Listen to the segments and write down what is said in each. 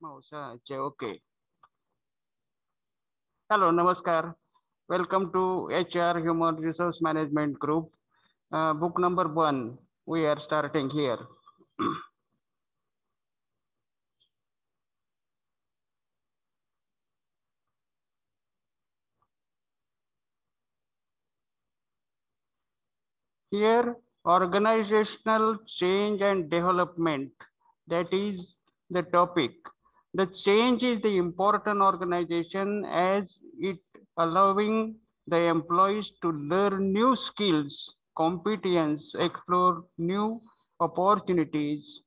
Okay. Hello, Namaskar. Welcome to HR Human Resource Management Group. Book number 1. We are starting here. Here, organizational change and development. That is the topic. The change is the important organization as it allowing the employees to learn new skills, competence, explore new opportunities.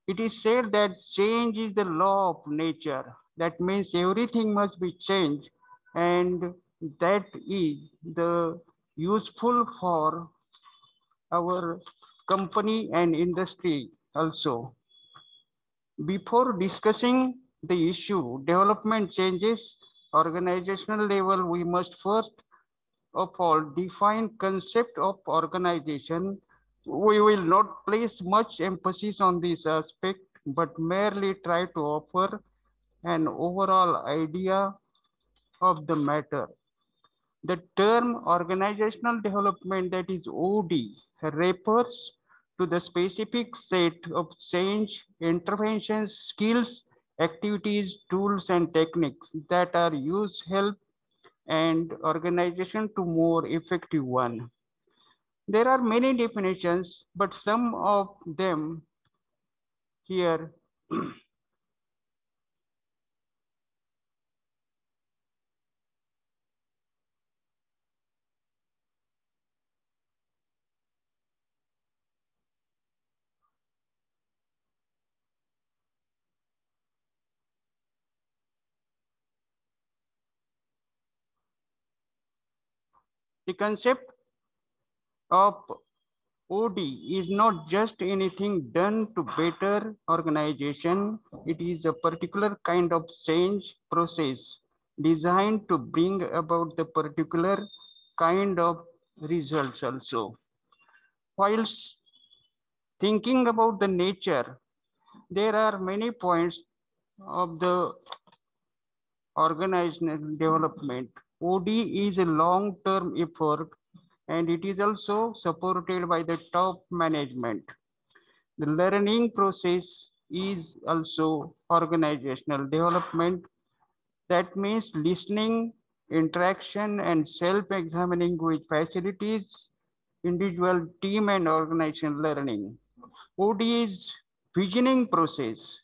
It is said that change is the law of nature. That means everything must be changed, and that is the useful for our company and industry also. Before discussing the issue, development changes, organizational level, we must first of all define concept of organization. We will not place much emphasis on this aspect, but merely try to offer an overall idea of the matter. The term organizational development, that is OD, refers to the specific set of change, interventions, skills, activities, tools, and techniques that are used help and organization to more effective one. There are many definitions, but some of them here. The concept of OD is not just anything done to better organization. It is a particular kind of change process designed to bring about the particular kind of results also. Whilst thinking about the nature, there are many points of the organizational development. OD is a long-term effort and it is also supported by the top management. The learning process is also organizational development. That means listening, interaction, and self-examining which facilities individual, team, and organization learning. OD is visioning process.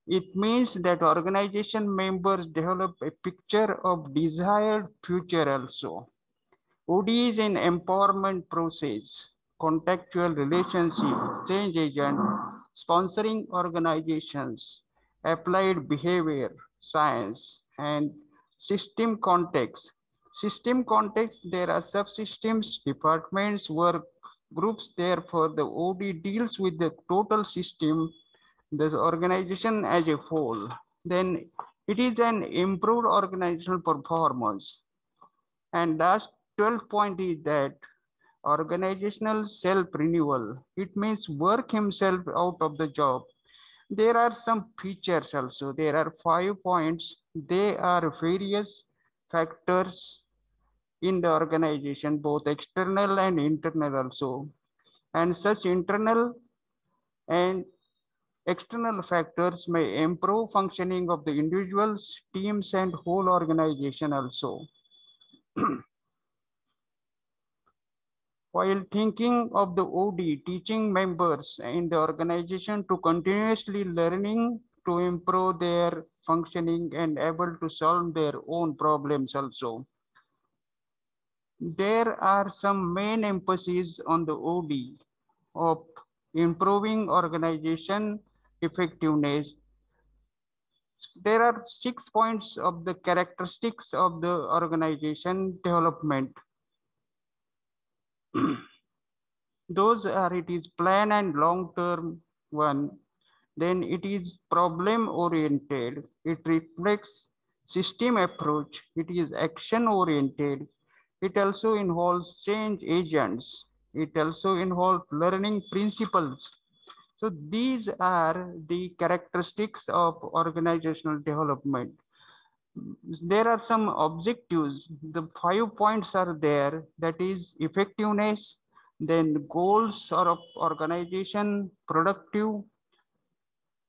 It means that organization members develop a picture of desired future also. OD is an empowerment process, contextual relationship, change agent, sponsoring organizations, applied behavior, science, and system context. System context, there are subsystems, departments, work groups. Therefore, the OD deals with the total system, the organization as a whole. Then it is an improved organizational performance. And last 12th point is that organizational self-renewal. It means work himself out of the job. There are some features also. There are 5 points. They are various factors in the organization, both external and internal also. And such internal and external factors may improve functioning of the individuals, teams, and whole organization also. While thinking of the OD, teaching members in the organization to continuously learning to improve their functioning and able to solve their own problems also. There are some main emphasis on the OD of improving organization effectiveness. There are 6 points of the characteristics of the organization development. Those are, it is plan and long-term one. Then it is problem oriented. It reflects system approach. It is action oriented. It also involves change agents. It also involves learning principles So these are the characteristics of organizational development. There are some objectives. The 5 points are there, that is effectiveness, then goals of organization, productive,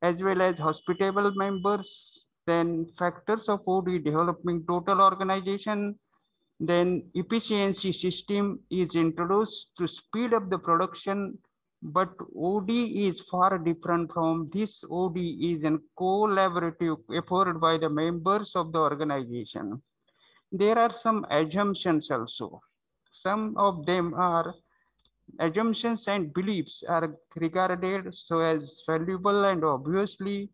as well as hospitable members, then factors of OD developing total organization, then efficiency system is introduced to speed up the production, but OD is far different from this. OD is a collaborative effort by the members of the organization. There are some assumptions also. Some of them are assumptions and beliefs are regarded so as valuable and obviously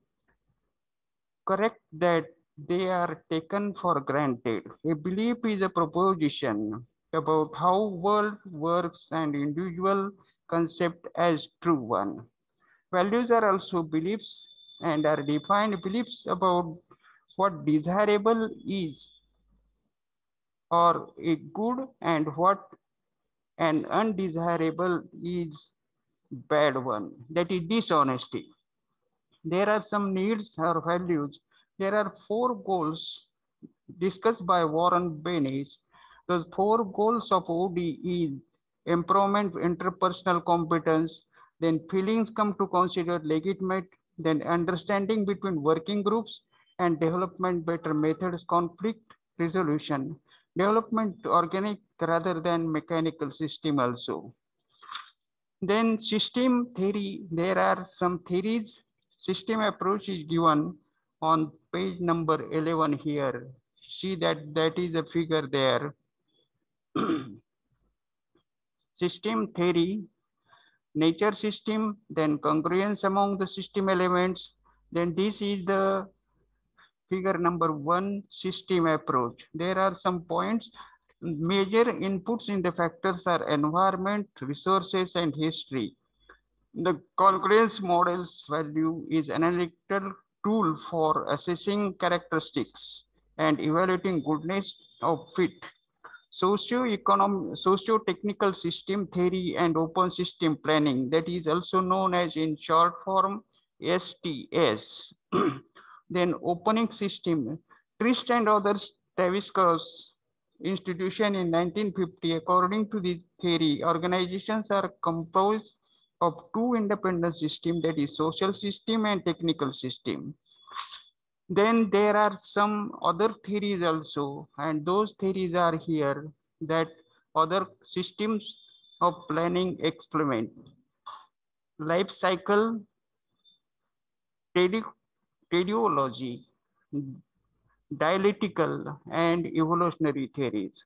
correct that they are taken for granted. A belief is a proposition about how world works and individual concept as true one. Values are also beliefs and are defined beliefs about what desirable is or a good and what an undesirable is bad one. That is dishonesty. There are some needs or values. There are 4 goals discussed by Warren Bennis. Those 4 goals of OD is improvement, interpersonal competence, then feelings come to consider legitimate, then understanding between working groups and development better methods, conflict resolution, development organic rather than mechanical system also. Then system theory, there are some theories. System approach is given on page number 11 here. See that is a figure there. System theory, nature system, then congruence among the system elements. Then this is the figure number 1, system approach. There are some points. Major inputs in the factors are environment, resources, and history. The congruence model's value is an analytical tool for assessing characteristics and evaluating goodness of fit. Socio-technical system theory and open system planning, that is also known as in short form STS. Then opening system, Trist and others, Tavisto's institution in 1950, according to the theory, organizations are composed of 2 independent systems, that is social system and technical system. Then there are some other theories also, and those theories are here, that other systems of planning experiment, life cycle, teleology, dialectical, and evolutionary theories.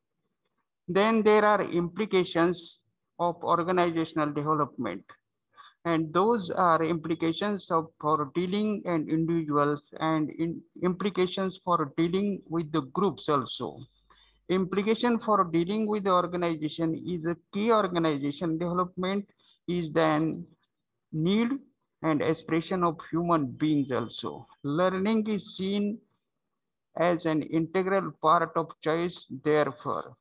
Then there are implications of organizational development, and those are implications of for dealing and individuals and implications for dealing with the groups also. Implication for dealing with the organization is a key organization development is then need and aspiration of human beings also. Learning is seen as an integral part of choice. Therefore,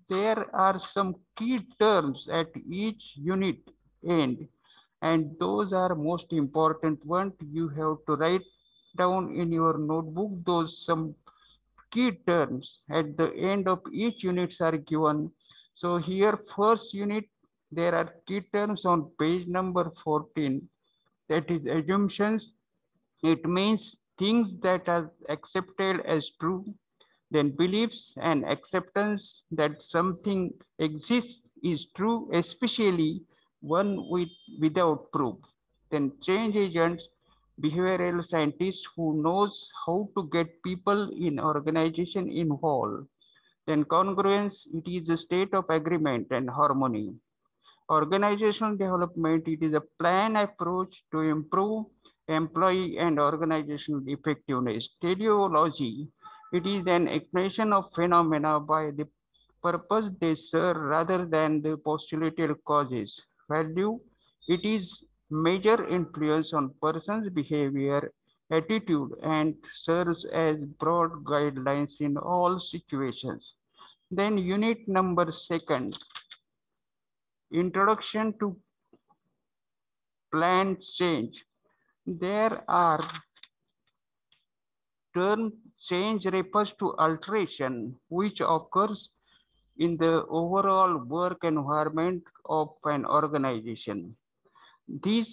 there are some key terms at each unit end, and those are most important ones. You have to write down in your notebook those some key terms at the end of each units are given. So here first unit, there are key terms on page number 14, that is assumptions. It means things that are accepted as true, then beliefs and acceptance that something exists is true, especially one without proof. Then change agents, behavioral scientists who knows how to get people in organization involved. Then congruence, it is a state of agreement and harmony. Organizational development, it is a plan approach to improve employee and organizational effectiveness. Teleology, it is an explanation of phenomena by the purpose they serve rather than the postulated causes. Value, it is major influence on person's behavior, attitude, and serves as broad guidelines in all situations. Then unit number 2, introduction to planned change. There are term change refers to alteration which occurs in the overall work environment of an organization. This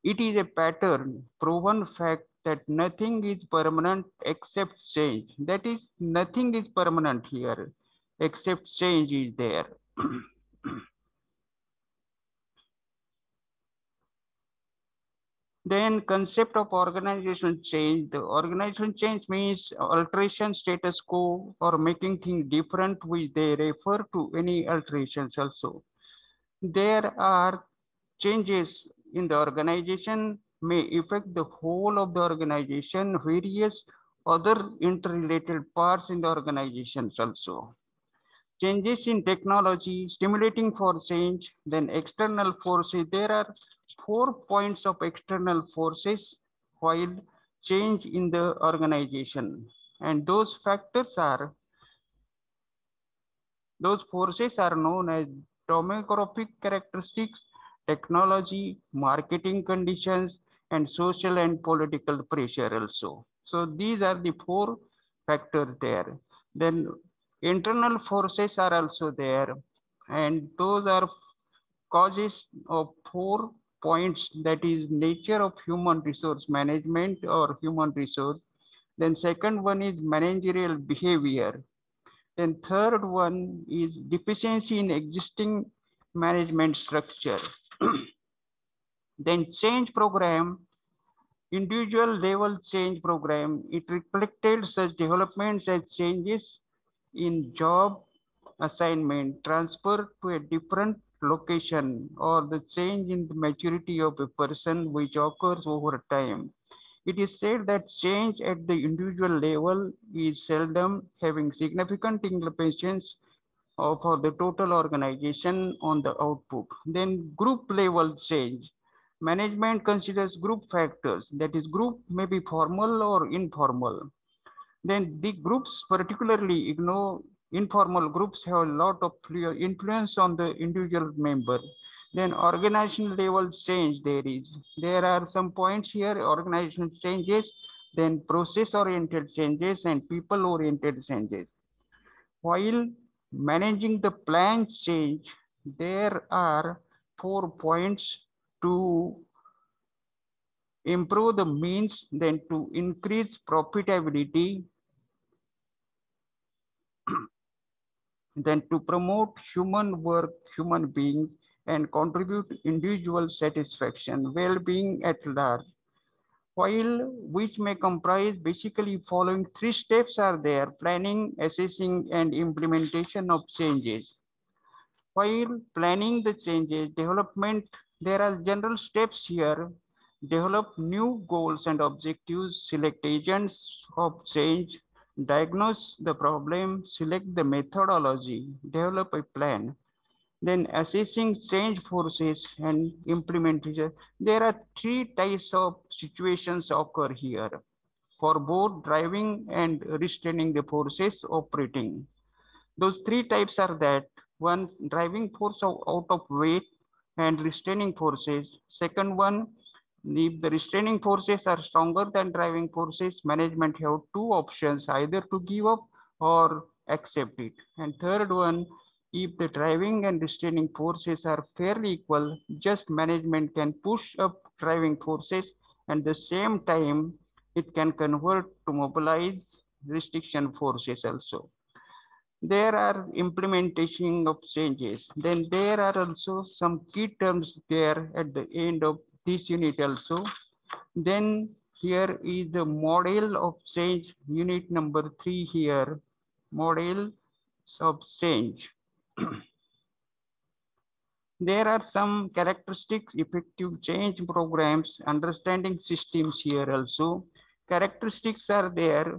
it is a pattern, proven fact that nothing is permanent except change. That is, nothing is permanent here except change is there. Then concept of organizational change. The organizational change means alteration status quo or making things different, which they refer to any alterations also. There are changes in the organization may affect the whole of the organization, various other interrelated parts in the organizations also. Changes in technology, stimulating for change, then external forces. There are 4 points of external forces while change in the organization. And those forces are known as demographic characteristics, technology, marketing conditions, and social and political pressure also. So these are the 4 factors there. Then internal forces are also there, and those are causes of 4 points, that is nature of human resource management or human resource. Then second one is managerial behavior. Then third one is deficiency in existing management structure. Then change program, individual level change program. It reflected such developments as changes in job assignment, transfer to a different location, or the change in the maturity of a person which occurs over time. It is said that change at the individual level is seldom having significant implications for the total organization on the output. Then group level change. Management considers group factors, that is group may be formal or informal. Then the groups particularly ignore informal groups have a lot of influence on the individual member. Then organizational level change there are some points here, organizational changes, then process oriented changes and people oriented changes. While managing the plan change, there are 4 points to improve the means, then to increase profitability, then to promote human work, human beings, and contribute individual satisfaction, well-being at large. While which may comprise basically following 3 steps are there: planning, assessing, and implementation of changes. While planning the changes, development, there are general steps here. Develop new goals and objectives, select agents of change, diagnose the problem, select the methodology, develop a plan. Then assessing change forces and implementation. There are 3 types of situations occur here for both driving and restraining the forces operating. Those 3 types are that: one, driving force out of weight and restraining forces. Second one, if the restraining forces are stronger than driving forces, management have 2 options, either to give up or accept it. And third one, if the driving and restraining forces are fairly equal, just management can push up driving forces and at the same time it can convert to mobilize restriction forces also. There are implementation of changes. Then there are also some key terms there at the end of this unit also. Then here is the model of change, unit number 3 here, model of change. There are some characteristics, effective change programs, understanding systems here also. Characteristics are there: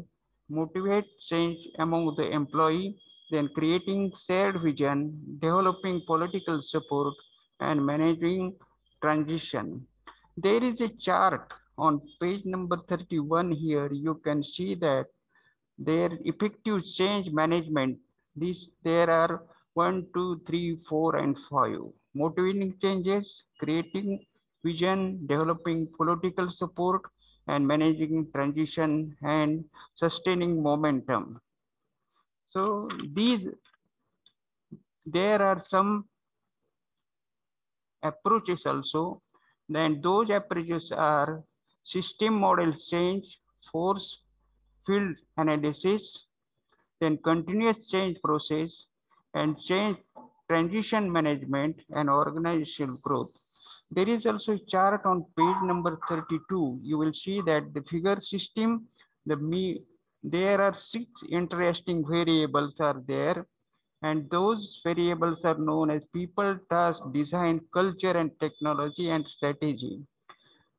motivate change among the employee, then creating shared vision, developing political support, and managing transition. There is a chart on page number 31 here. You can see that their effective change management, there are 1, 2, 3, 4, and 5. Motivating changes, creating vision, developing political support, and managing transition and sustaining momentum. So there are some approaches also. Then those approaches are system model change, force field analysis, then continuous change process, and change transition management and organizational growth. There is also a chart on page number 32. You will see that the figure system, there are 6 interesting variables are there, and those variables are known as people, task, design, culture, and technology and strategy.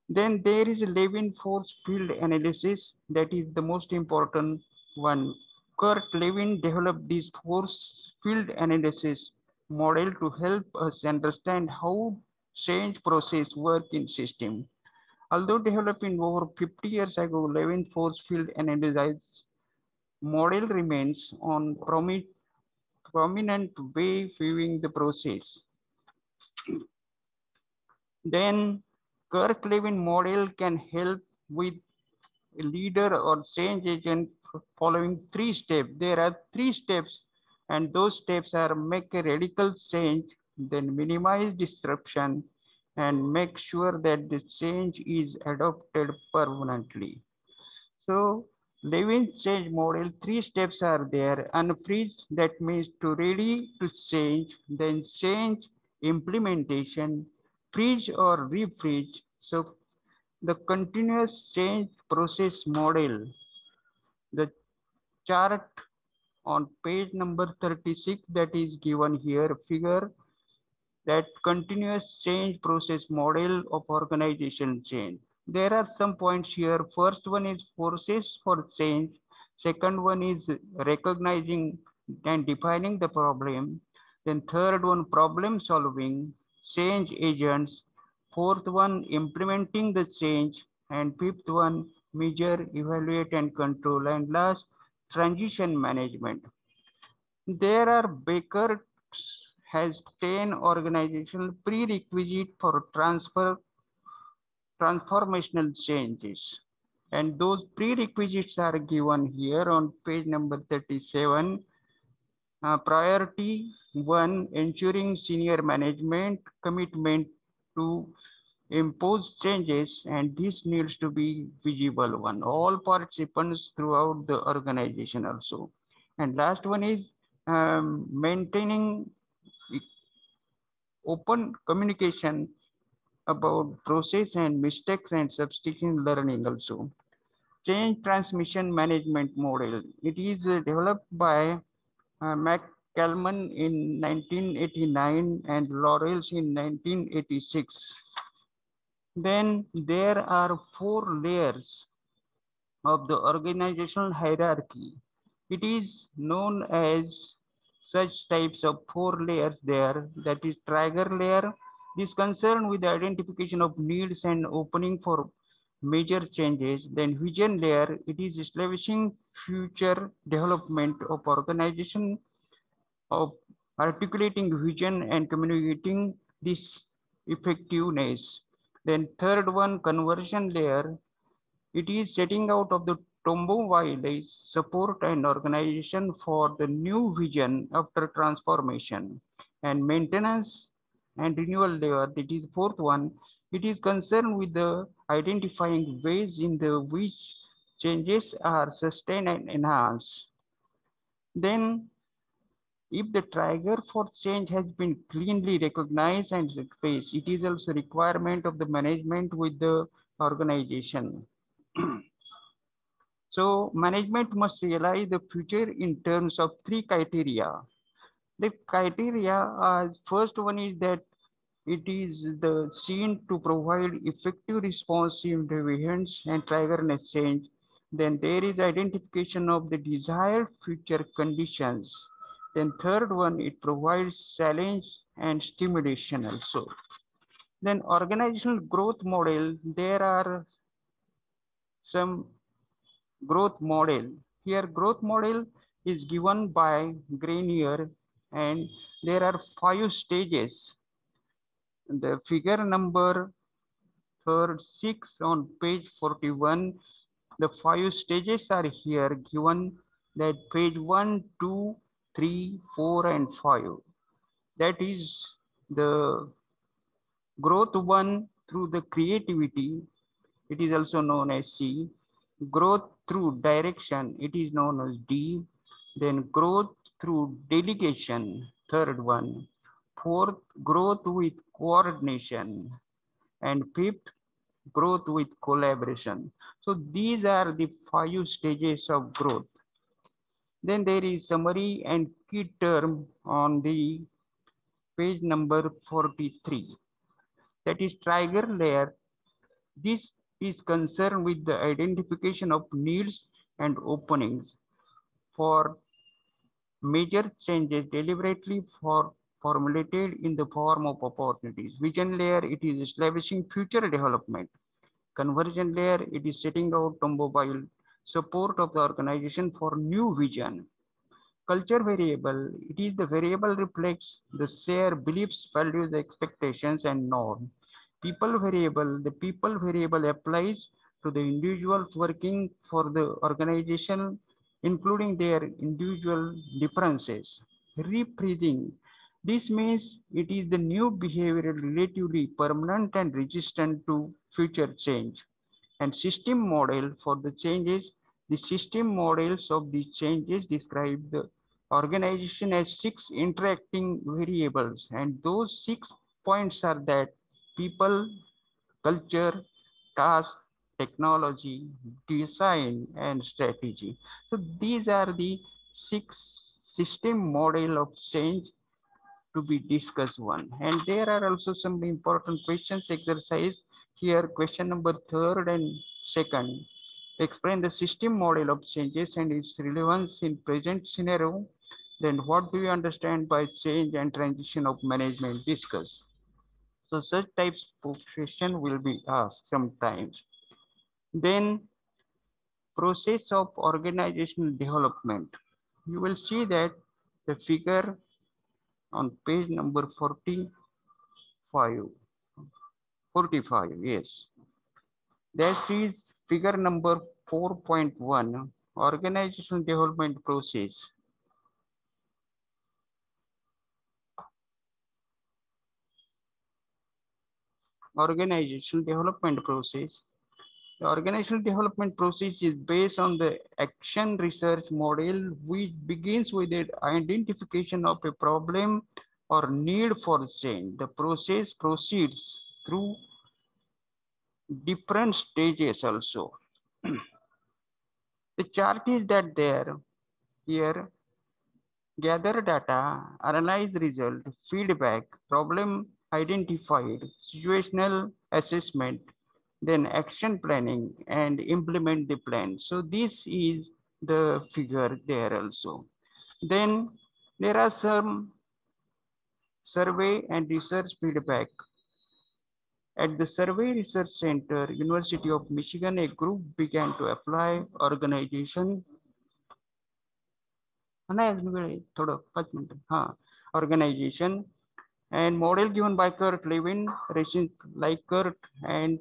Then there is a Levin force field analysis, that is the most important one. Kurt Lewin developed this force field analysis model to help us understand how change process work in system. Although developed in over 50 years ago, Levin force field analysis model remains on prominent way viewing the process. Then Kirk-Levin model can help with a leader or change agent following 3 steps. There are 3 steps, and those steps are make a radical change, then minimize disruption, and make sure that the change is adopted permanently. So Levin's change model, 3 steps are there. Unfreeze, that means to ready to change, then change implementation, freeze or refreeze. So the continuous change process model, the chart on page number 36 that is given here, figure that continuous change process model of organization change. There are some points here. First one is forces for change. Second one is recognizing and defining the problem. Then third one, problem solving, change agents. Fourth one, implementing the change. And fifth one, measure, evaluate and control. And last, transition management. There are Baker has 10 organizational prerequisites for transformational changes. And those prerequisites are given here on page number 37. Priority 1, ensuring senior management commitment to impose changes, and this needs to be visible one. All participants throughout the organization also. And last one is maintaining open communication about process and mistakes and substitution learning also. Change transmission management model. It is developed by McCalman in 1989 and Laurels in 1986. Then there are 4 layers of the organizational hierarchy. It is known as such types of 4 layers there, that is trigger layer. This concern with the identification of needs and opening for major changes. Then vision layer, it is establishing future development of organization, of articulating vision and communicating this effectiveness. Then third one, conversion layer, it is setting out of the Tombow Wiley's support and organization for the new vision after transformation. And maintenance and renewal layer, that is fourth one, it is concerned with the identifying ways in the which changes are sustained and enhanced. Then if the trigger for change has been cleanly recognized and faced, it is also requirement of the management with the organization. So management must realize the future in terms of 3 criteria. The criteria, first one is that it is the seen to provide effective response in the events and triggerness change. Then there is identification of the desired future conditions. Then third one, it provides challenge and stimulation also. Then organizational growth model, there are some growth model. Here growth model is given by Grenier, and there are 5 stages. The figure number third, 6 on page 41. The 5 stages are here given, that page 1, 2, 3, 4, and 5. That is the growth 1 through the creativity, it is also known as C. Growth through direction, it is known as D. Then growth through delegation, third one. Fourth, growth with coordination. And fifth, growth with collaboration. So these are the 5 stages of growth. Then there is summary and key term on the page number 43. That is trigger layer. This is concerned with the identification of needs and openings for major changes deliberately formulated in the form of opportunities. Vision layer, it is establishing future development. Conversion layer, it is setting out mobile support of the organization for new vision. Culture variable, it is the variable reflects the shared beliefs, values, expectations, and norm. People variable, the people variable applies to the individuals working for the organization, including their individual differences. Rephrasing, this means it is the new behavior relatively permanent and resistant to future change. And system model for the changes, the system models of the changes describe the organization as 6 interacting variables, and those 6 points are that people, culture, task, technology, design, and strategy. So these are the 6 system model of change to be discussed one. And there are also some important questions exercise here. Question number third and second. Explain the system model of changes and its relevance in present scenario. Then what do you understand by change and transition of management? Discuss. So such types of question will be asked sometimes. Then process of organizational development. You will see that the figure on page number 45, 45, yes. That is figure number 4.1, organizational development process. Organizational development process. The organizational development process is based on the action research model, which begins with the identification of a problem or need for change. The process proceeds through different stages also. The chart is that there here, gather data, analyze result, feedback, problem identified, situational assessment, then action planning and implement the plan. So this is the figure there also. Then there are some survey and research feedback. At the Survey Research Center, University of Michigan, a group began to apply organization organization and model given by Kurt Lewin, Rachel Likert, and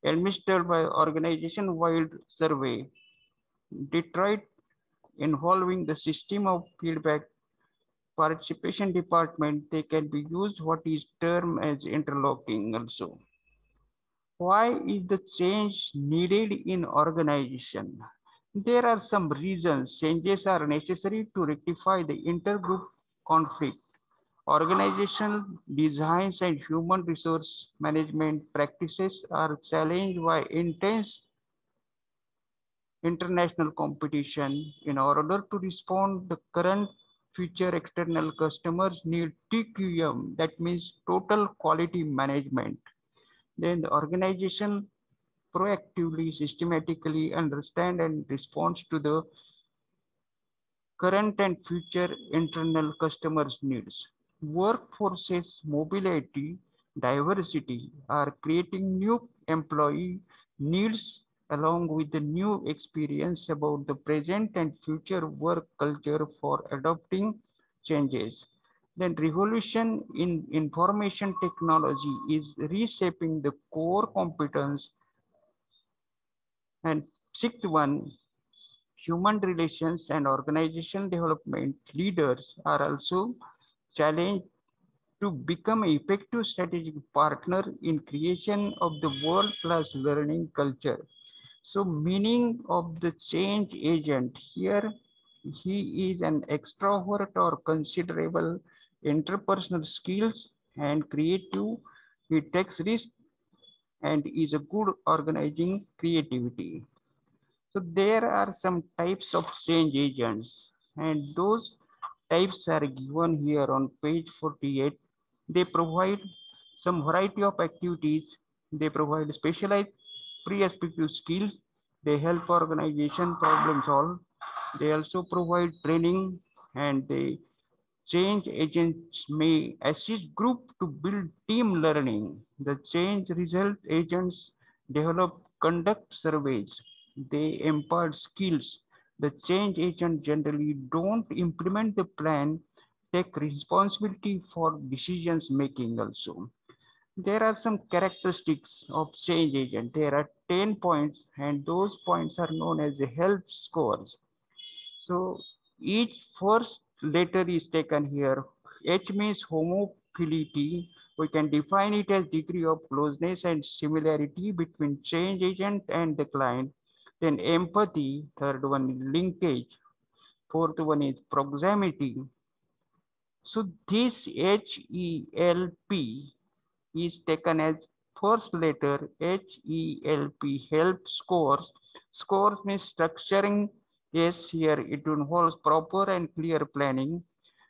administered by organization wide survey. Detroit involving the system of feedback participation department, they can be used what is termed as interlocking also. Why is the change needed in organization? There are some reasons changes are necessary to rectify the intergroup conflict. Organizational designs and human resource management practices are challenged by intense international competition. In order to respond, the current future external customers need TQM, that means total quality management. Then the organization proactively, systematically understand and responds to the current and future internal customers' needs. Workforces mobility, diversity are creating new employee needs along with the new experience about the present and future work culture for adopting changes. Then revolution in information technology is reshaping the core competence. And sixth one, human relations and organization development leaders are also challenged to become an effective strategic partner in creation of the world-class learning culture. So meaning of the change agent here, he is an extrovert or considerable interpersonal skills and creative. He takes risk and is a good organizing creativity. So there are some types of change agents, and those types are given here on page 48. They provide some variety of activities. They provide specialized pre-respective skills. They help organization problem solve. They also provide training, and they change agents may assist group to build team learning. The change result agents develop conduct surveys. They impart skills. The change agent generally don't implement the plan, take responsibility for decisions making also. There are some characteristics of change agent. There are 10 points and those points are known as the health scores. So each first letter is taken here. H means homophility. We can define it as degree of closeness and similarity between change agent and the client. Then empathy, third one is linkage, fourth one is proximity. So this HELP is taken as first letter HELP, help scores. Scores means structuring. Yes, here it involves proper and clear planning.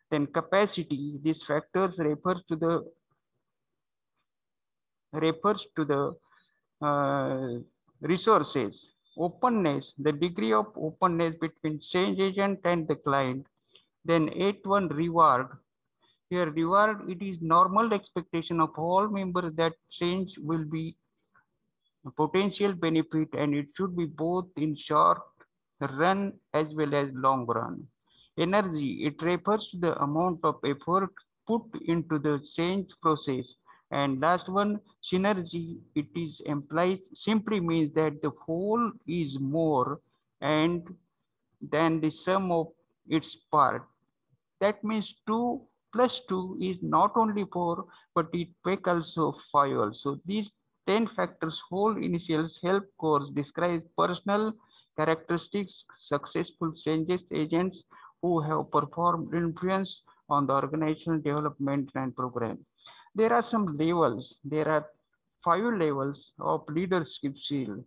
Then capacity, these factors refers to the resources. Openness, the degree of openness between change agent and the client. Then 8.1 reward. Here reward, it is normal expectation of all members that change will be a potential benefit and it should be both in short run as well as long run. Energy, it refers to the amount of effort put into the change process. And last one, synergy, it is implies simply means that the whole is more and than the sum of its part. That means 2 plus 2 is not only 4, but it make also 5 also. These 10 factors whole initials help course describe personal characteristics, successful changes agents who have performed influence on the organizational development and program. There are some levels. There are 5 levels of leadership skill.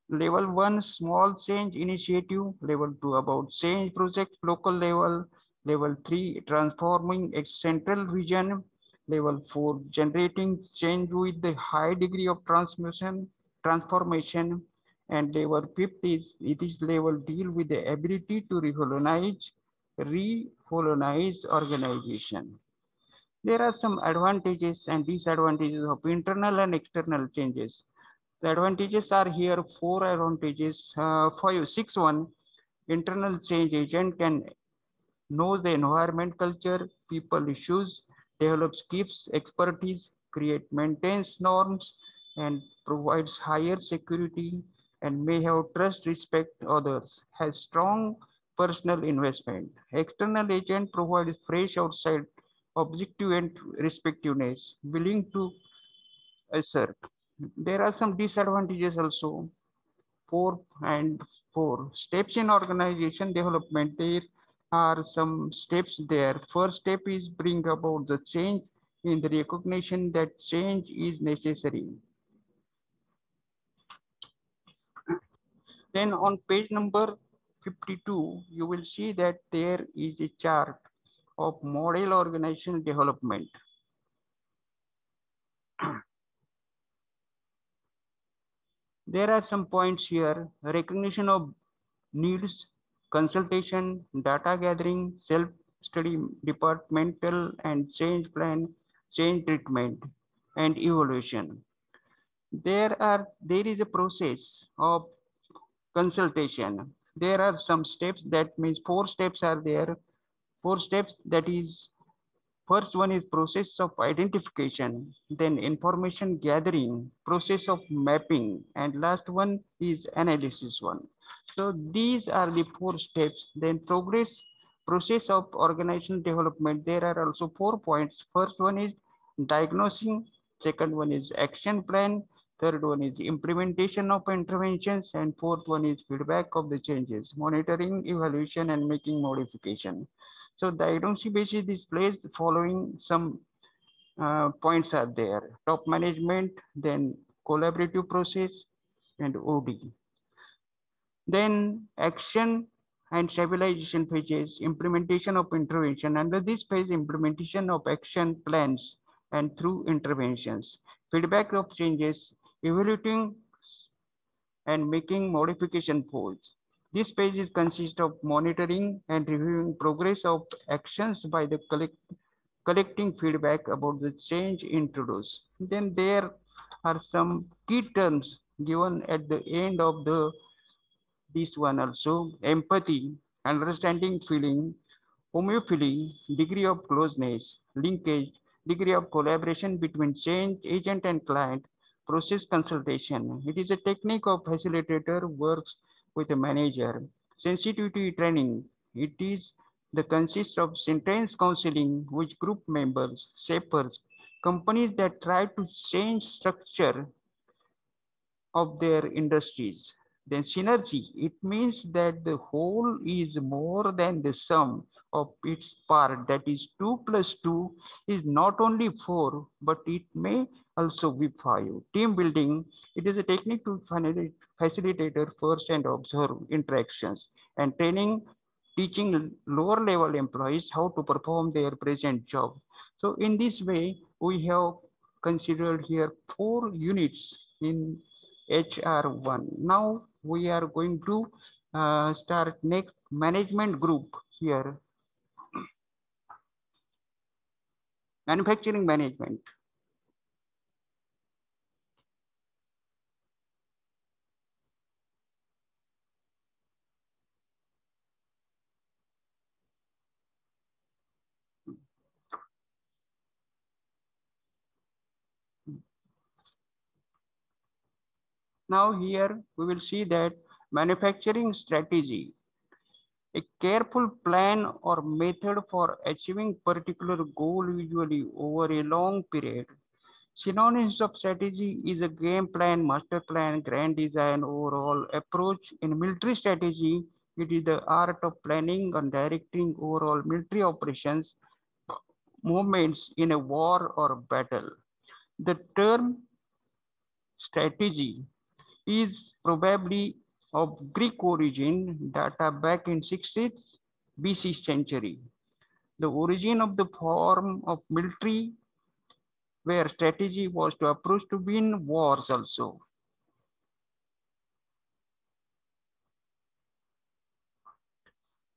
Level 1, small change initiative. Level 2, about change project, local level. Level 3, transforming a central vision. Level 4, generating change with the high degree of transformation. And level 5 is, it is level deal with the ability to recolonize organization. There are some advantages and disadvantages of internal and external changes. The advantages are here, 4 advantages, 6 1. Internal change agent can know the environment culture, people issues, develops skills, expertise, create maintains norms, and provides higher security and may have trust, respect others, has strong personal investment. External agent provides fresh outside objective and respectiveness, willing to assert. There are some disadvantages also. 4 and 4 steps in organization development. There are some steps there. First step is bring about the change in the recognition that change is necessary. Then on page number 52, you will see that there is a chart of model organization development. There are some points here: recognition of needs, consultation, data gathering, self-study, departmental and change plan, change treatment, and evaluation. There is a process of consultation. There are some steps, that means 4 steps are there. 4 steps, that is First one is process of identification, then information gathering, process of mapping, and last one is analysis one. So these are the four steps. Then process of organizational development. There are also 4 points. First one is diagnosing, second one is action plan, third one is implementation of interventions, and fourth one is feedback of the changes, monitoring, evaluation, and making modification. So the diagnostic basis displays the following some points are there. Top management, then collaborative process and OD. Then action and stabilization phases, implementation of intervention. Under this phase, implementation of action plans and through interventions. Feedback of changes, evaluating and making modification polls. This page is consist of monitoring and reviewing progress of actions by the collecting feedback about the change introduced. Then there are some key terms given at the end of the this one also: empathy, understanding feeling, homophily, degree of closeness, linkage, degree of collaboration between change agent and client, process consultation. It is a technique of facilitator works with a manager. Sensitivity training. It is the consist of sentence counseling which group members, shapers, companies that try to change structure of their industries. Then synergy, it means that the whole is more than the sum of its part. That is 2 plus 2 is not only 4, but it may also be 5. Team building, it is a technique to facilitator first and observe interactions, and training, teaching lower level employees how to perform their present job. So in this way, we have considered here 4 units in HR1. Now we are going to start next management group here, manufacturing management. Now here we will see that manufacturing strategy, a careful plan or method for achieving particular goal usually over a long period. Synonyms of strategy is a game plan, master plan, grand design, overall approach. In military strategy, it is the art of planning and directing overall military operations, movements in a war or battle. The term strategy is probably of Greek origin that are back in 60th BC century. The origin of the form of military where strategy was to approach to win wars also.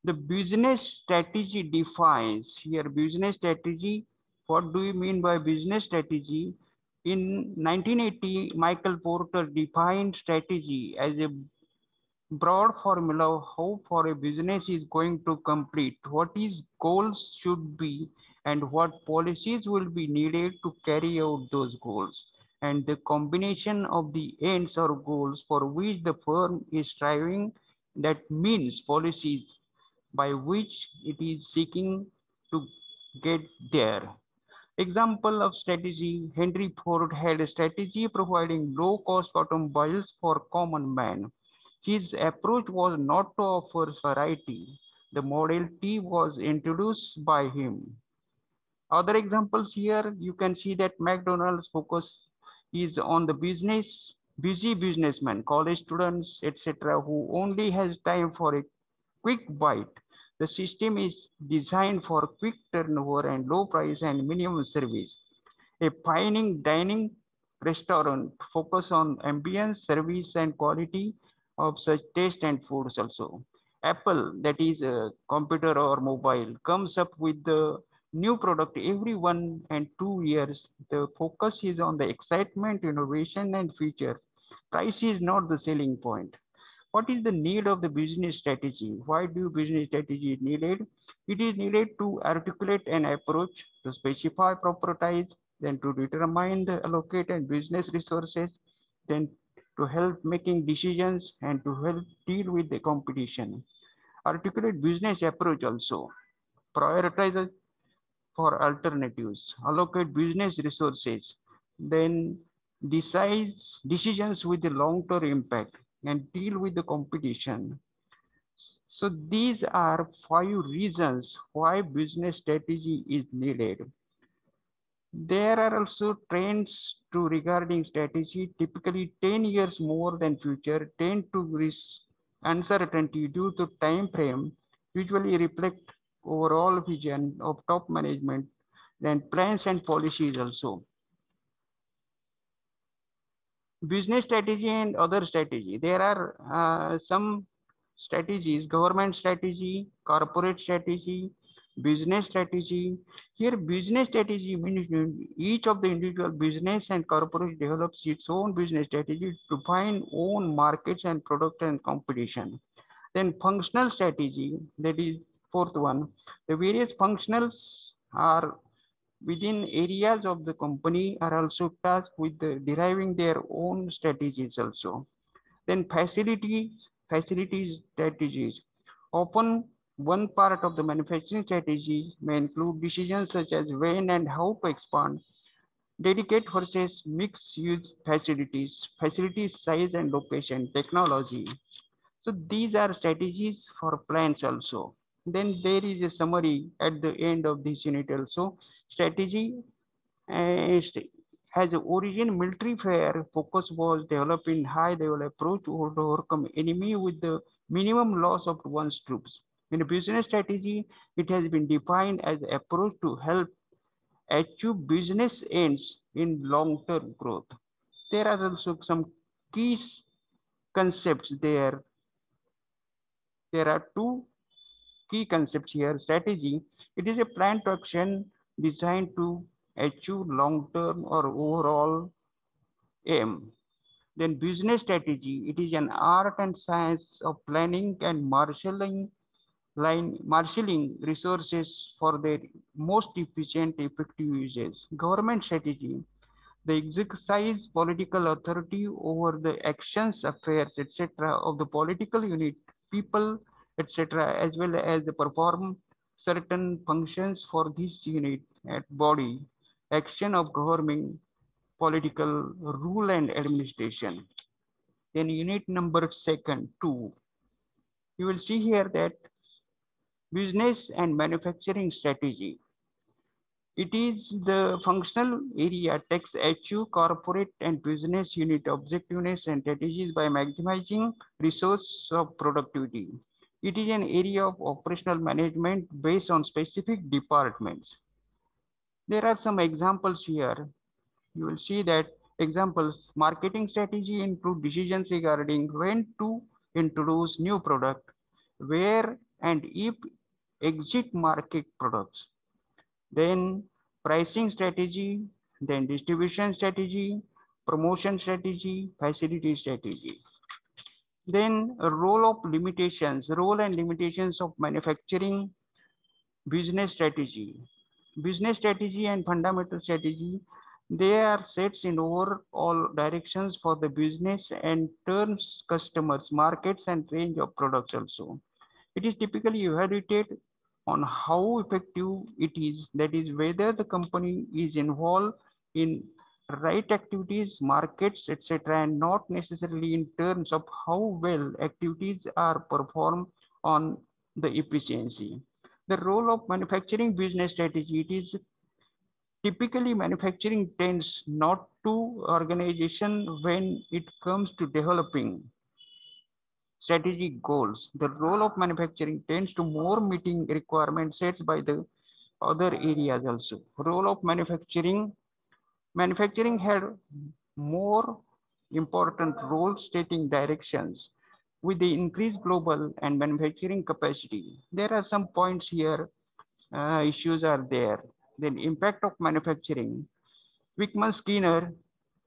The business strategy defines here business strategy. What do you mean by business strategy? In 1980, Michael Porter defined strategy as a broad formula of how far a business is going to complete, what its goals should be, and what policies will be needed to carry out those goals, and the combination of the ends or goals for which the firm is striving, that means policies by which it is seeking to get there. Example of strategy: Henry Ford had a strategy providing low cost automobiles for common man. His approach was not to offer variety. The Model T was introduced by him. Other examples here, you can see that McDonald's focus is on the busy businessmen, college students, etc., who only has time for a quick bite. The system is designed for quick turnover and low price and minimum service. A fine dining restaurant focus on ambience, service, and quality of such taste and foods also. Apple, that is a computer or mobile, comes up with the new product every 1 and 2 years. The focus is on the excitement, innovation, and feature. Price is not the selling point. What is the need of the business strategy? Why do business strategy is needed? It is needed to articulate an approach, to specify, prioritize, then to determine the allocated business resources, then to help making decisions and to help deal with the competition. Articulate business approach also, prioritize for alternatives, allocate business resources, then decide decisions with the long-term impact and deal with the competition. So these are 5 reasons why business strategy is needed. There are also trends to regarding strategy, typically 10 years more than future, tend to risk uncertainty due to time frame, usually reflect overall vision of top management, then plans and policies also. Business strategy and other strategy. There are some strategies, government strategy, corporate strategy, business strategy. Here business strategy means each of the individual business and corporate develops its own business strategy to find own markets and product and competition. Then functional strategy, that is fourth one. The various functionals are within areas of the company are also tasked with deriving their own strategies also. Then facilities strategies. Often one part of the manufacturing strategy may include decisions such as when and how to expand, dedicate versus mixed use facilities, facility size and location, technology. So these are strategies for plans also. Then there is a summary at the end of this unit also. Strategy has origin military fair focus was developed in high level approach to overcome enemy with the minimum loss of one's troops. In a business strategy, it has been defined as approach to help achieve business ends in long-term growth. There are also some key concepts there. There are 2 key concepts here. Strategy, it is a plan to action designed to achieve long-term or overall aim. Then business strategy, it is an art and science of planning and marshalling resources for their most efficient, effective uses. Government strategy, the exercise political authority over the actions, affairs, etc. of the political unit, people, etc., as well as the perform certain functions for this unit at body, action of governing political rule and administration. Then unit number second, 2, you will see here that business and manufacturing strategy. It is the functional area takes HU corporate and business unit objectiveness and strategies by maximizing resource of productivity. It is an area of operational management based on specific departments. There are some examples here. You will see that examples, marketing strategy include decisions regarding when to introduce new product, where and if exit market products. Then pricing strategy, then distribution strategy, promotion strategy, facility strategy. Then role and limitations of manufacturing business strategy. Business strategy and fundamental strategy, they are sets in overall directions for the business and terms customers, markets and range of products also. It is typically evaluated on how effective it is, that is whether the company is involved in right activities, markets, etc., and not necessarily in terms of how well activities are performed on the efficiency. The role of manufacturing business strategy, it is typically manufacturing tends not to organization when it comes to developing strategic goals. The role of manufacturing tends to more meeting requirements set by the other areas also. Role of manufacturing had more important role stating directions with the increased global and manufacturing capacity. There are some points here, issues are there. Then impact of manufacturing. Wickman Skinner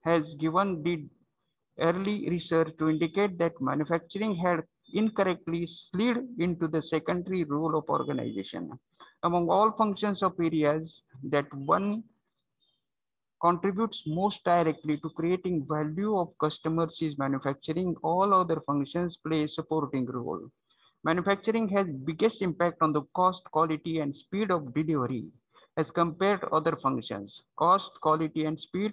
has given the early research to indicate that manufacturing had incorrectly slid into the secondary role of organization. Among all functions of areas that one contributes most directly to creating value of customers is manufacturing. All other functions play a supporting role. Manufacturing has biggest impact on the cost, quality, and speed of delivery as compared to other functions. Cost, quality, and speed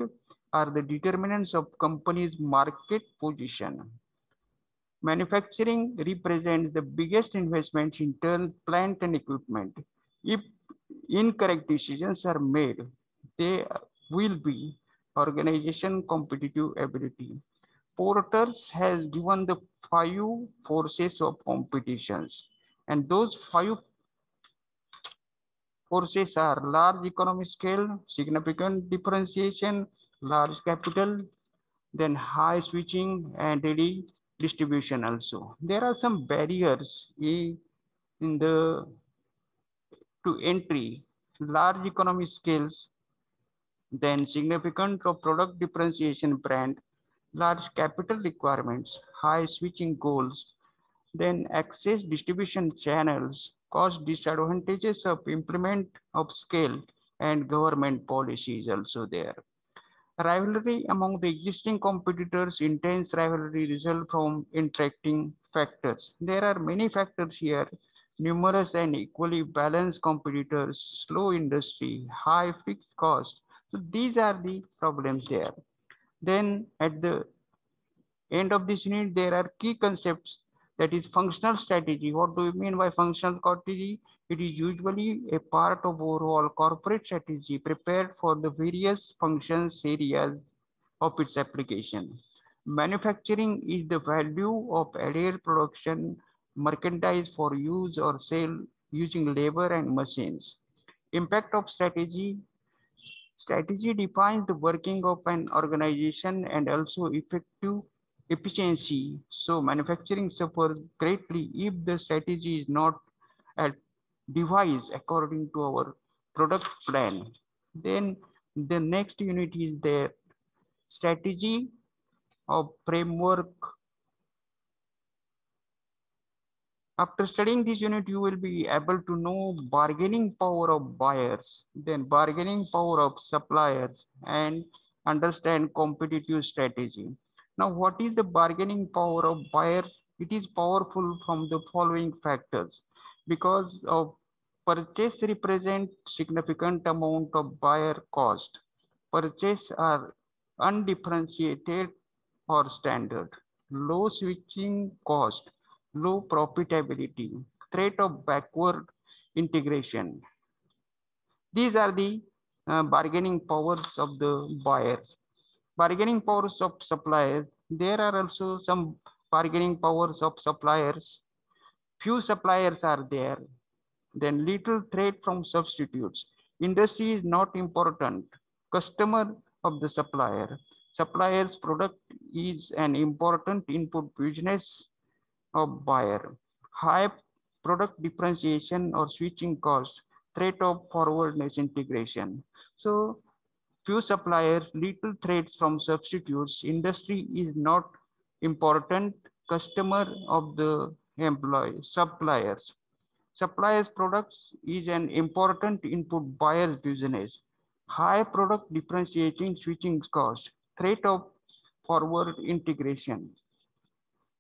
are the determinants of company's market position. Manufacturing represents the biggest investments in turn plant and equipment. If incorrect decisions are made, they will be organization competitive ability. Porter's has given the 5 forces of competitions, and those 5 forces are large economy scale, significant differentiation, large capital, then high switching and ready distribution also. There are some barriers in the to entry, large economy scales, then significant of product differentiation brand, large capital requirements, high switching goals, then access distribution channels, cost disadvantages of implement of scale and government policies also there. Rivalry among the existing competitors, intense rivalry result from interacting factors. There are many factors here, numerous and equally balanced competitors, slow industry, high fixed cost. So these are the problems there. Then at the end of this unit, there are key concepts, that is functional strategy. What do you mean by functional strategy? It is usually a part of overall corporate strategy prepared for the various functions areas of its application. Manufacturing is the value of added production, merchandise for use or sale using labor and machines. Impact of strategy. Strategy defines the working of an organization and also effective efficiency. So manufacturing suffers greatly if the strategy is not at devised according to our product plan. Then the next unit is the strategy of framework. After studying this unit, you will be able to know bargaining power of buyers, then bargaining power of suppliers, and understand competitive strategy. Now, what is the bargaining power of buyer? It is powerful from the following factors. Because of purchase represent significant amount of buyer cost. Purchase are undifferentiated or standard. Low switching cost, low profitability, threat of backward integration. These are the bargaining powers of the buyers. Bargaining powers of suppliers. There are also some bargaining powers of suppliers. Few suppliers are there. Then little threat from substitutes. Industry is not important. Customer of the supplier. Supplier's product is an important input business of buyer. High product differentiation or switching cost, threat of forwardness integration. So few suppliers, little threats from substitutes, industry is not important, customer of the employee, suppliers. Suppliers products is an important input buyer's business. High product differentiating switching cost, threat of forward integration.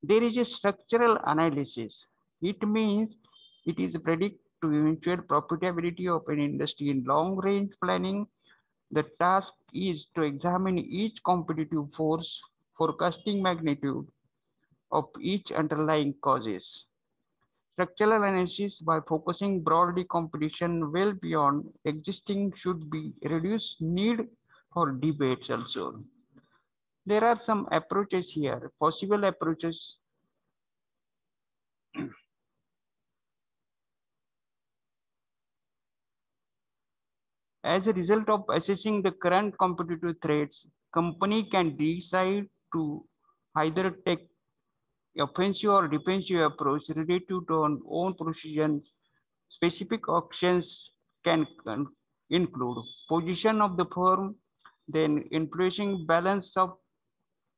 There is a structural analysis. It means it is predict to eventual profitability of an industry in long range planning. The task is to examine each competitive force, forecasting magnitude of each underlying causes. Structural analysis by focusing broadly competition well beyond existing should be reduced need for debates also. There are some approaches here, possible approaches. As a result of assessing the current competitive threats, company can decide to either take offensive or defensive approach related to an own precision. Specific actions can include position of the firm, then influencing balance of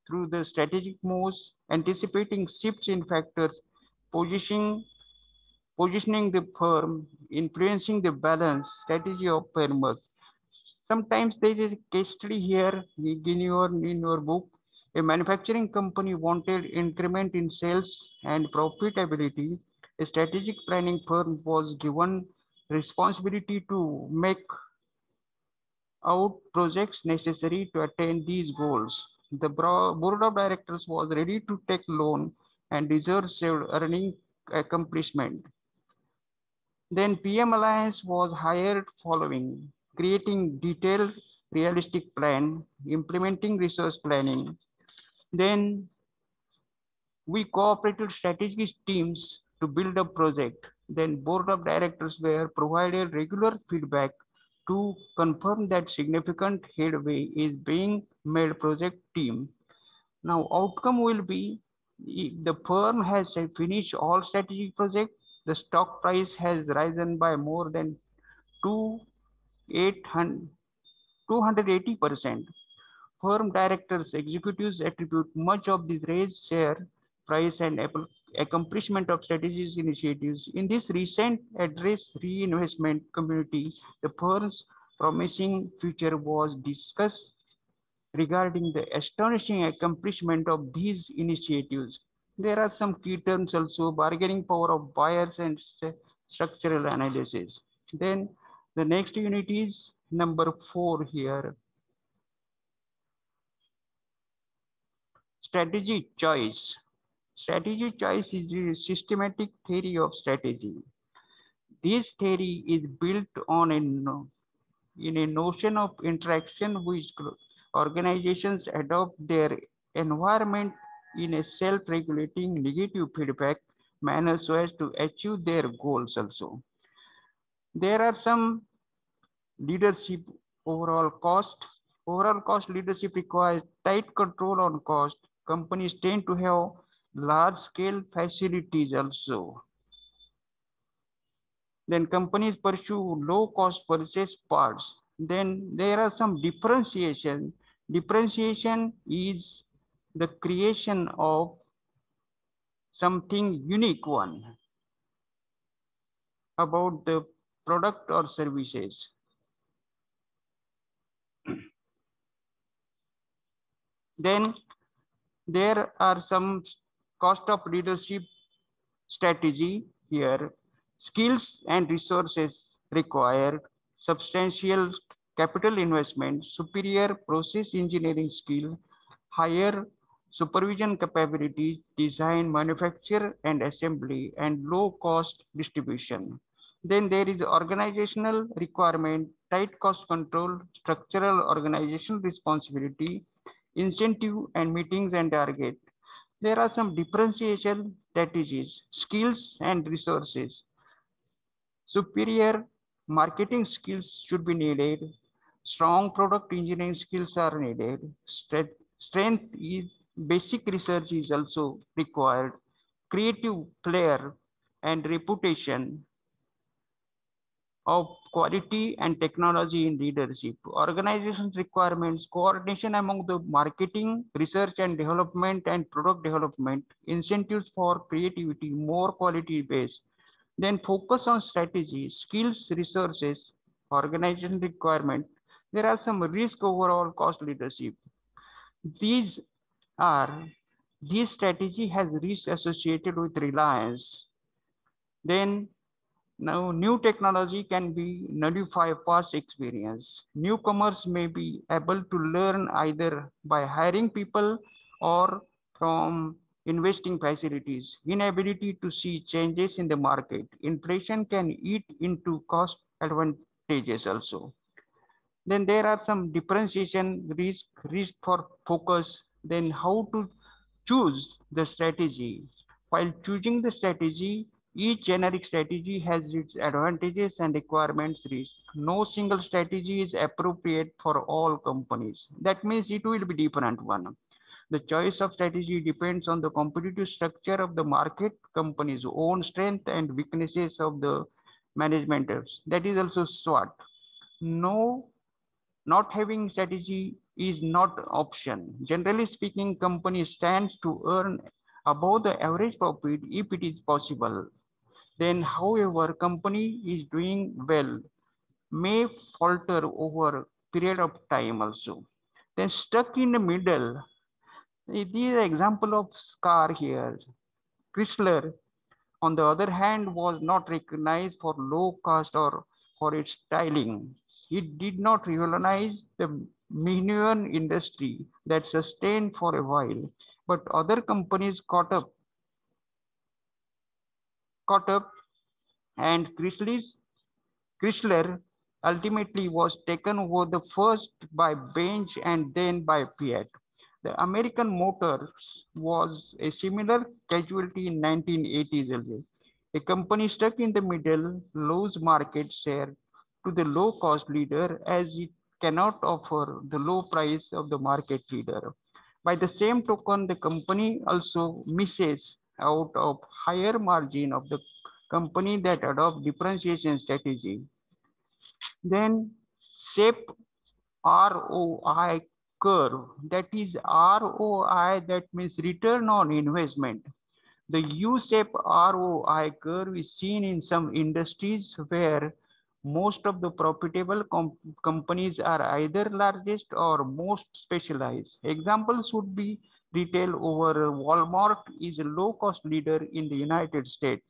through the strategic moves, anticipating shifts in factors, positioning, positioning the firm, influencing the balance strategy of framework. Sometimes there is a case study here in your book. A manufacturing company wanted increment in sales and profitability. A strategic planning firm was given responsibility to make out projects necessary to attain these goals. The board of directors was ready to take loan and reserve earning accomplishment. Then PM Alliance was hired following, creating detailed realistic plan, implementing resource planning. Then we cooperated strategic teams to build a project. Then board of directors were provided regular feedback to confirm that significant headway is being made project team. Now outcome will be if the firm has finished all strategic projects, the stock price has risen by more than 280%. Firm directors, executives attribute much of this raised share price and accomplishment of strategies initiatives. In this recent address reinvestment community, the firm's promising future was discussed regarding the astonishing accomplishment of these initiatives. There are some key terms also, bargaining power of buyers and structural analysis. Then the next unit is number 4 here. Strategy choice. Strategy choice is a systematic theory of strategy. This theory is built on in a notion of interaction which organizations adopt their environment in a self-regulating negative feedback manner so as to achieve their goals also. There are some leadership overall cost. Overall cost leadership requires tight control on cost. Companies tend to have large scale facilities also. Then companies pursue low cost purchase parts. Then there are some differentiation. Differentiation is the creation of something unique one about the product or services. Then there are some cost of leadership strategy here. Skills and resources required, substantial capital investment, superior process engineering skill, higher supervision capability, design, manufacture and assembly, and low cost distribution. Then there is organizational requirement, tight cost control, structural organizational responsibility, incentive and meetings and target. There are some differentiation strategies, skills and resources. Superior marketing skills should be needed. Strong product engineering skills are needed. Strength is basic research is also required. Creative flair and reputation of quality and technology in leadership. Organizations requirements, coordination among the marketing, research and development and product development, incentives for creativity, more quality based. Then focus on strategy, skills, resources, organization requirement. There are some risk overall cost leadership. These are, this strategy has risk associated with reliance. Then now, new technology can be nullify past experience. Newcomers may be able to learn either by hiring people or from investing facilities. Inability to see changes in the market. Inflation can eat into cost advantages also. Then there are some differentiation risk for focus. Then how to choose the strategy. While choosing the strategy, each generic strategy has its advantages and requirements risk. No single strategy is appropriate for all companies. That means it will be different one. The choice of strategy depends on the competitive structure of the market, company's own strength and weaknesses of the management. That is also SWOT. No Not having strategy is not option. Generally speaking, company stands to earn above the average profit if it is possible. Then, however, company is doing well may falter over period of time also. Then stuck in the middle, it is an example of scar here. Chrysler, on the other hand, was not recognized for low cost or for its styling. It did not revolutionize the minivan industry that sustained for a while, but other companies caught up, and Chrysler ultimately was taken over the first by Benz and then by Fiat. The American Motors was a similar casualty in 1980s. A company stuck in the middle lose market share to the low-cost leader as it cannot offer the low price of the market leader. By the same token, the company also misses out of higher margin of the company that adopt differentiation strategy. Then shape ROI curve. That is ROI, that means return on investment. The U-shaped ROI curve is seen in some industries where most of the profitable companies are either largest or most specialized. Examples would be retail over Walmart is a low-cost leader in the United States.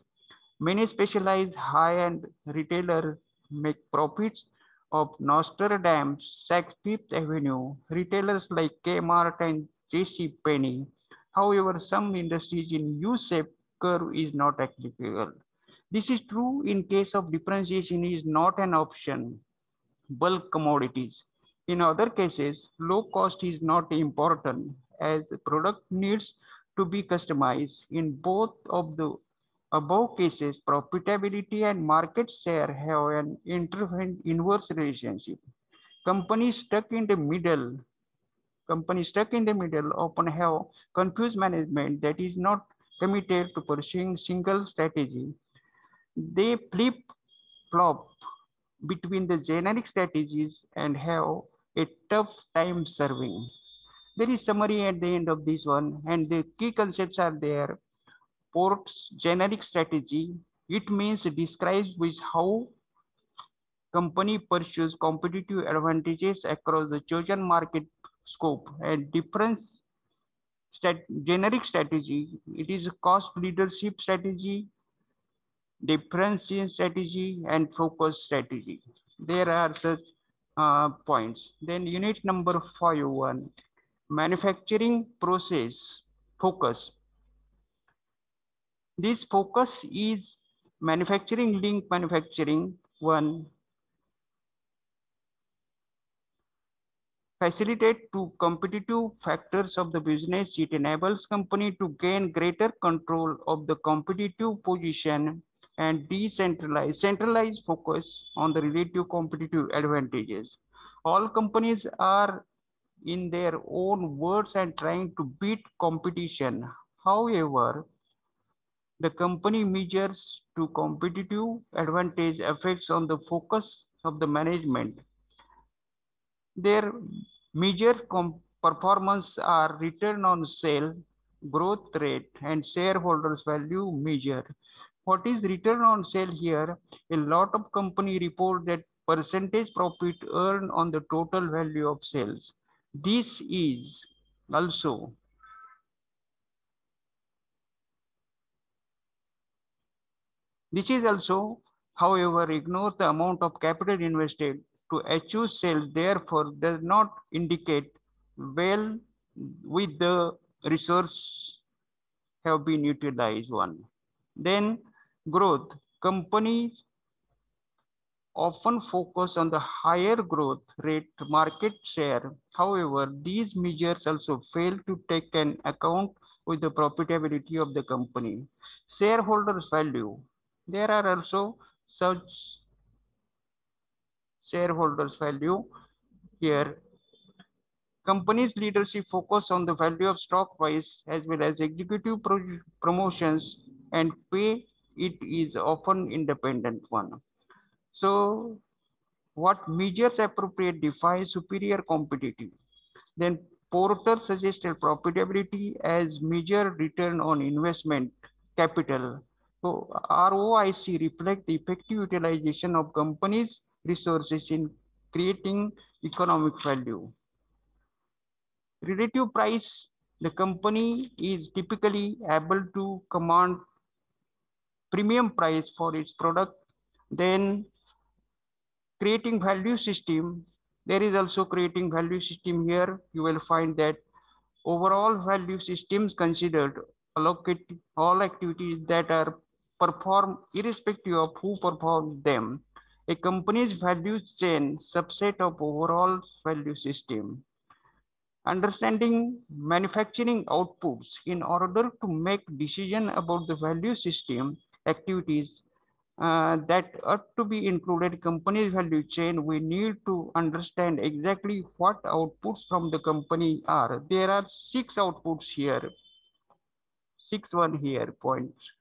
Many specialized high-end retailers make profits of Nostradam, Saks Fifth Avenue, retailers like Kmart and JC Penney. However, some industries in U-shaped curve is not applicable. This is true in case of differentiation is not an option, bulk commodities. In other cases, low cost is not important as the product needs to be customized. In both of the above cases, profitability and market share have an inverse relationship. Companies stuck in the middle, Companies stuck in the middle often have confused management that is not committed to pursuing single strategy. They flip flop between the generic strategies and have a tough time serving. There is summary at the end of this one, and the key concepts are there. Port's generic strategy, it means describes with how company pursues competitive advantages across the chosen market scope and difference generic strategy. It is a cost leadership strategy, differentiation strategy, and focus strategy. There are such points. Then unit number 5.1, manufacturing process focus. This focus is manufacturing link manufacturing. One, facilitate to competitive factors of the business. It enables company to gain greater control of the competitive position and centralized focus on the relative competitive advantages. All companies are in their own words and trying to beat competition. However, the company measures to competitive advantage effects on the focus of the management. Their measures performance are return on sale, growth rate, and shareholders value measure. What is return on sale here? A lot of company report that percentage profit earned on the total value of sales. This is also however, ignore the amount of capital invested to achieve sales, therefore does not indicate well with the resource have been utilized one. Then growth. Companies often focus on the higher growth rate market share. However, these measures also fail to take an account with the profitability of the company. Shareholders value. There are also such shareholders value here. Companies leadership focus on the value of stock price as well as executive promotions and pay. It is often independent one. So What measures appropriate defines superior competitive. Then Porter suggested profitability as measured return on investment capital. So ROIC reflect the effective utilization of companies' resources in creating economic value. Relative price, the company is typically able to command premium price for its product. Then creating value system, there is also creating value system here. You will find that overall value systems considered allocate all activities that are performed irrespective of who performs them. A company's value chain subset of overall value system. Understanding manufacturing outputs in order to make decision about the value system activities that ought to be included company's value chain, we need to understand exactly what outputs from the company are. There are 6 outputs here, 6 here points.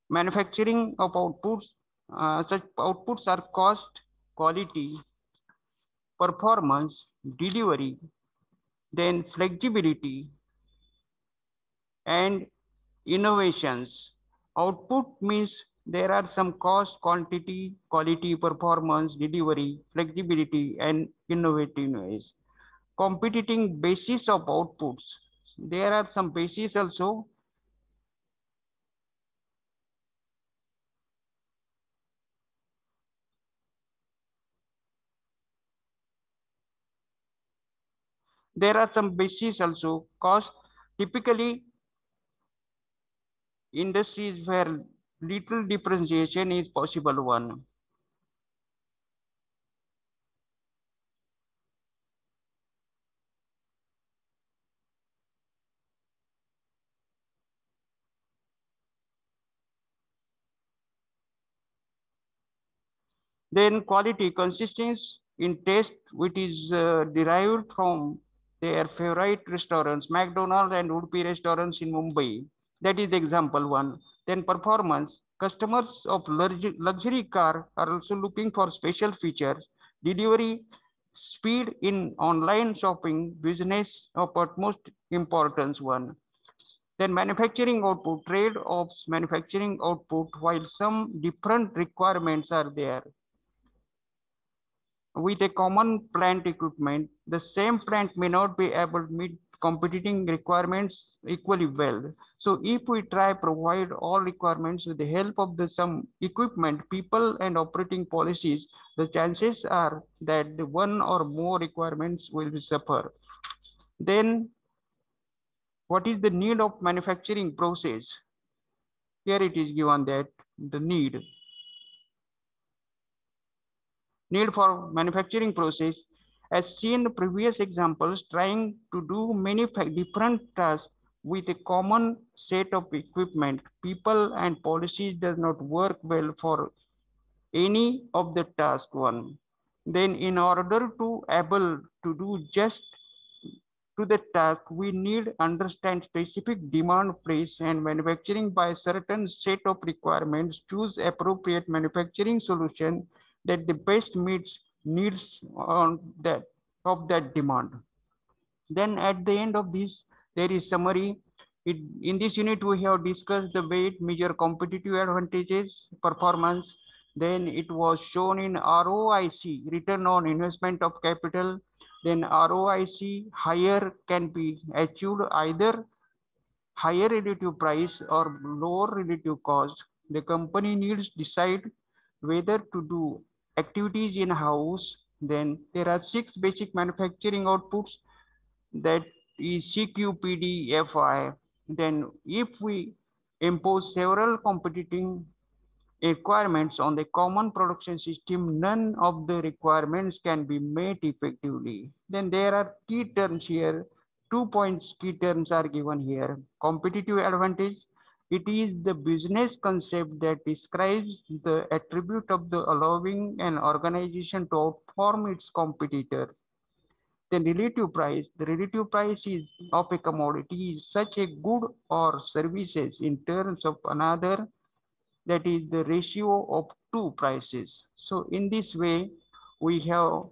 Manufacturing of outputs, such outputs are cost, quality, performance, delivery, then flexibility, and innovations. Output means there are some cost, quantity, quality, performance, delivery, flexibility, and innovativeness. Competing basis of outputs. There are some bases also. There are some bases also. Cost, typically industries where little differentiation is possible one. Then quality consistency in taste, which is derived from their favorite restaurants, McDonald's and Udupi restaurants in Mumbai. That is the example one. Then performance, customers of luxury car are also looking for special features. Delivery, speed in online shopping, business of utmost importance one. Then manufacturing output, trade-offs, manufacturing output, while some different requirements are there with a common plant equipment, the same plant may not be able to meet competing requirements equally well. So if we try provide all requirements with the help of the some equipment, people and operating policies, the chances are that the one or more requirements will suffer. Then what is the need of manufacturing process? Here it is given that the need for manufacturing process. As seen in previous examples, trying to do many different tasks with a common set of equipment, people and policies does not work well for any of the task one. Then in order to able to do just to the task, we need understand specific demand place and manufacturing by certain set of requirements, choose appropriate manufacturing solution that the best meets needs on that of that demand. Then at the end of this, there is summary. In this unit, we have discussed the weight, measure competitive advantages, performance. Then it was shown in ROIC, return on investment of capital. Then ROIC higher can be achieved either higher relative price or lower relative cost. The company needs decide whether to do activities in-house. Then there are 6 basic manufacturing outputs, that is CQPDFI. Then if we impose several competing requirements on the common production system, none of the requirements can be met effectively. Then there are key terms here. 2 points key terms are given here. Competitive advantage. It is the business concept that describes the attribute of the allowing an organization to outperform its competitors. The relative price, the relative price is of a commodity is such a good or services in terms of another that is the ratio of two prices. So in this way, we have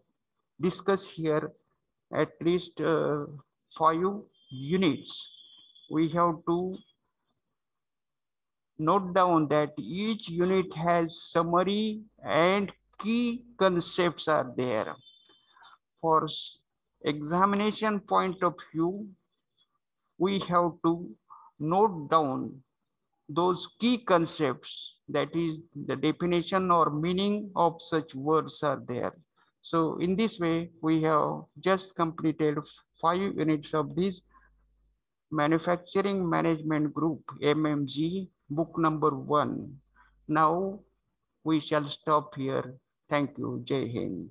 discussed here at least 5 units. We have to note down that each unit has summary and key concepts are there. For examination point of view, we have to note down those key concepts, that is the definition or meaning of such words are there. So in this way, we have just completed 5 units of this Manufacturing Management Group, MMG, book number 1. Now we shall stop here. Thank you. Jai Hind.